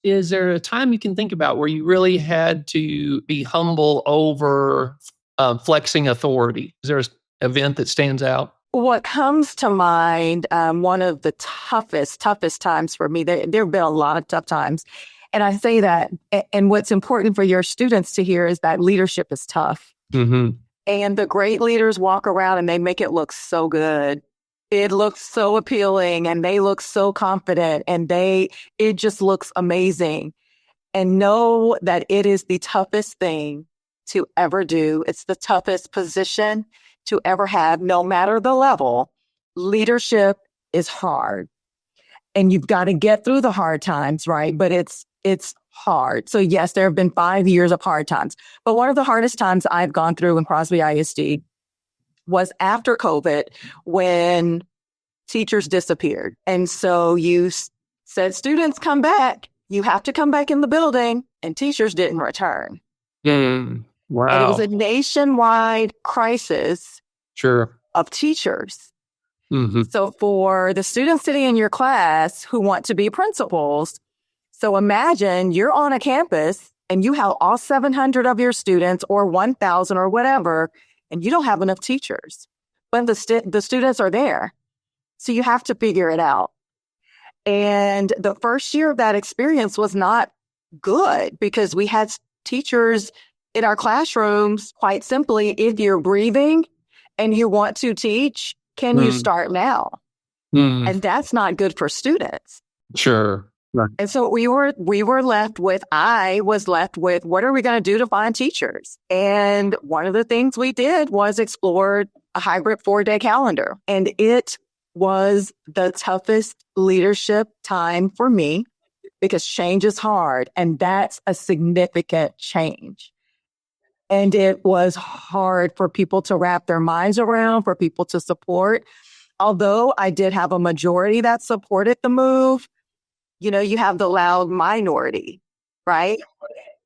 Is there a time you can think about where you really had to be humble over flexing authority? Is there an event that stands out? What comes to mind, one of the toughest times for me, there have been a lot of tough times. And I say that, and what's important for your students to hear is that leadership is tough. Mm-hmm. And the great leaders walk around and they make it look so good. It looks so appealing and they look so confident and it just looks amazing. And know that it is the toughest thing to ever do. It's the toughest position to ever have, no matter the level. Leadership is hard and you've got to get through the hard times, right? But it's hard. So yes, there have been 5 years of hard times, but one of the hardest times I've gone through in Crosby ISD was after COVID when teachers disappeared. And so you said, students come back. You have to come back in the building, and teachers didn't return. Wow. And it was a nationwide crisis of teachers. Mm-hmm. So for the students sitting in your class who want to be principals, so imagine you're on a campus and you have all 700 of your students or 1,000 or whatever, and you don't have enough teachers, but the students are there. So you have to figure it out. And the first year of that experience was not good because we had teachers in our classrooms, quite simply, if you're breathing and you want to teach, can you start now? And that's not good for students. Sure. Right. And so I was left with, what are we going to do to find teachers? And one of the things we did was explore a hybrid 4-day calendar. And it was the toughest leadership time for me because change is hard. And that's a significant change. And it was hard for people to wrap their minds around, for people to support. Although I did have a majority that supported the move, you have the loud minority, right?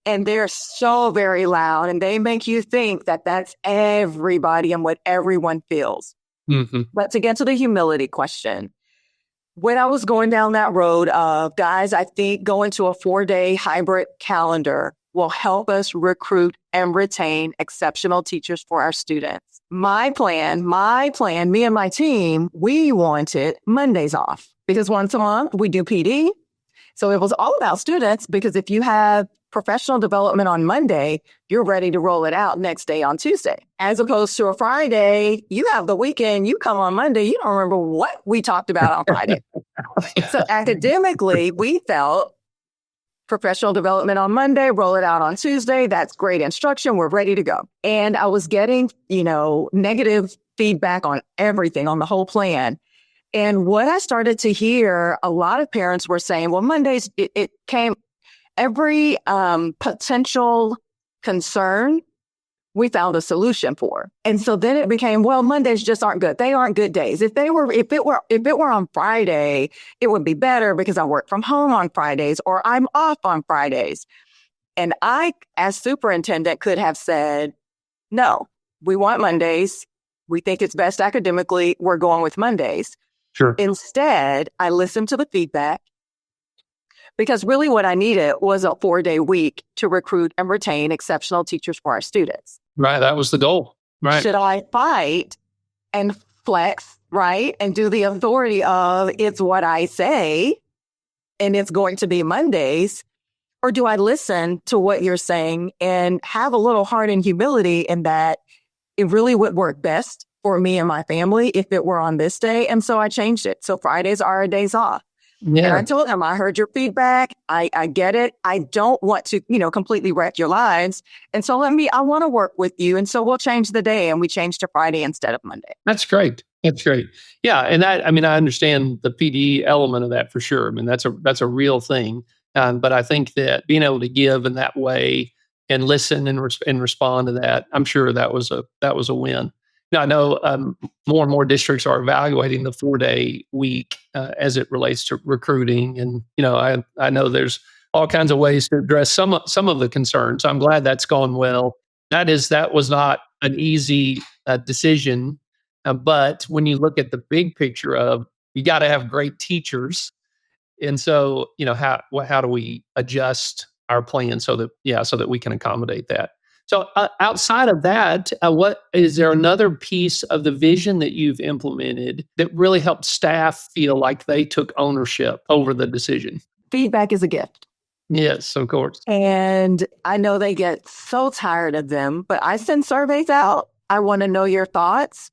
And they're so very loud and they make you think that that's everybody and what everyone feels. Mm-hmm. But to get to the humility question, when I was going down that road of, guys, I think going to a 4-day hybrid calendar will help us recruit and retain exceptional teachers for our students. My plan, me and my team, we wanted Mondays off because once a month we do PD. So it was all about students because if you have professional development on Monday, you're ready to roll it out next day on Tuesday. As opposed to a Friday, you have the weekend, you come on Monday, you don't remember what we talked about on Friday. So academically, we felt professional development on Monday, roll it out on Tuesday. That's great instruction. We're ready to go. And I was getting, negative feedback on everything, on the whole plan. And what I started to hear, a lot of parents were saying, well, Mondays, it came, every potential concern, we found a solution for. And so then it became, well, Mondays just aren't good. They aren't good days. If it were on Friday, it would be better because I work from home on Fridays or I'm off on Fridays. And I, as superintendent, could have said, no, we want Mondays. We think it's best academically. We're going with Mondays. Sure. Instead, I listened to the feedback because really what I needed was a 4-day week to recruit and retain exceptional teachers for our students. Right. That was the goal. Right. Should I fight and flex, right? And do the authority of it's what I say and it's going to be Mondays? Or do I listen to what you're saying and have a little heart and humility in that it really would work best for me and my family if it were on this day? And so I changed it. So Fridays are our days off. Yeah. And I told them, I heard your feedback. I get it. I don't want to, completely wreck your lives. And so I want to work with you. And so we'll change the day. And we changed to Friday instead of Monday. That's great. That's great. Yeah. And I understand the PD element of that for sure. That's a real thing. But I think that being able to give in that way and listen and respond to that, I'm sure that was a win. Now, I know more and more districts are evaluating the 4-day week as it relates to recruiting, and I know there's all kinds of ways to address some of the concerns. I'm glad that's gone well. That was not an easy decision, but when you look at the big picture of you got to have great teachers, And so, how do we adjust our plan so that we can accommodate that? So, outside of that, what is there another piece of the vision that you've implemented that really helped staff feel like they took ownership over the decision? Feedback is a gift. Yes, of course. And I know they get so tired of them, but I send surveys out. I want to know your thoughts.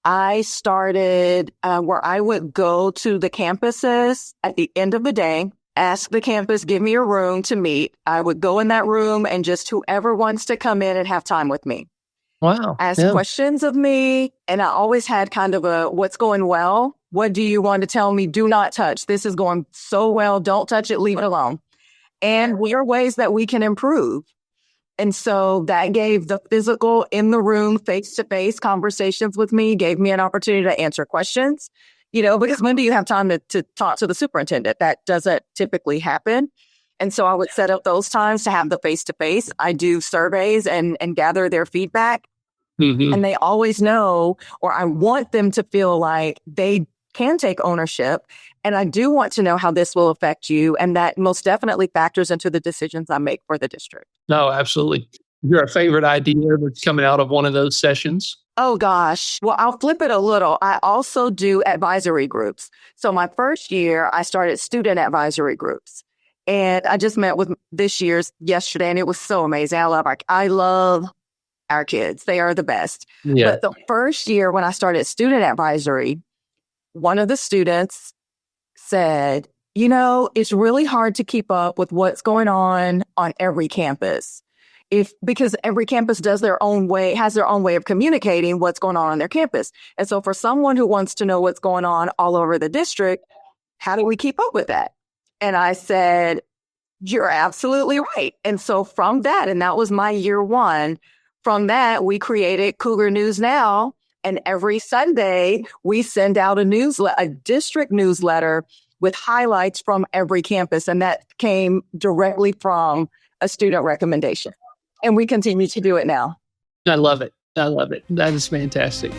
I started where I would go to the campuses at the end of the day, ask the campus, give me a room to meet. I would go in that room and just whoever wants to come in and have time with me. Wow. Ask questions of me. And I always had kind of a, what's going well? What do you want to tell me? Do not touch. This is going so well. Don't touch it. Leave it alone. And what are ways that we can improve? And so that gave the physical in the room, face-to-face conversations with me, gave me an opportunity to answer questions, because when do you have time to talk to the superintendent? That doesn't typically happen. And so I would set up those times to have the face-to-face. I do surveys and gather their feedback. Mm-hmm. And they always know, or I want them to feel like they can take ownership. And I do want to know how this will affect you. And that most definitely factors into the decisions I make for the district. No, absolutely. Your favorite idea that's coming out of one of those sessions? Oh, gosh. Well, I'll flip it a little. I also do advisory groups. So my first year, I started student advisory groups. And I just met with this year's yesterday, and it was so amazing. I love our kids. They are the best. Yeah. But the first year when I started student advisory, one of the students said, it's really hard to keep up with what's going on every campus. Because every campus has their own way of communicating what's going on their campus. And so for someone who wants to know what's going on all over the district, how do we keep up with that? And I said, you're absolutely right. And so from that, and that was my year one, from that, we created Cougar News Now. And every Sunday, we send out a district newsletter with highlights from every campus. And that came directly from a student recommendation. And we continue to do it now. I love it. That is fantastic.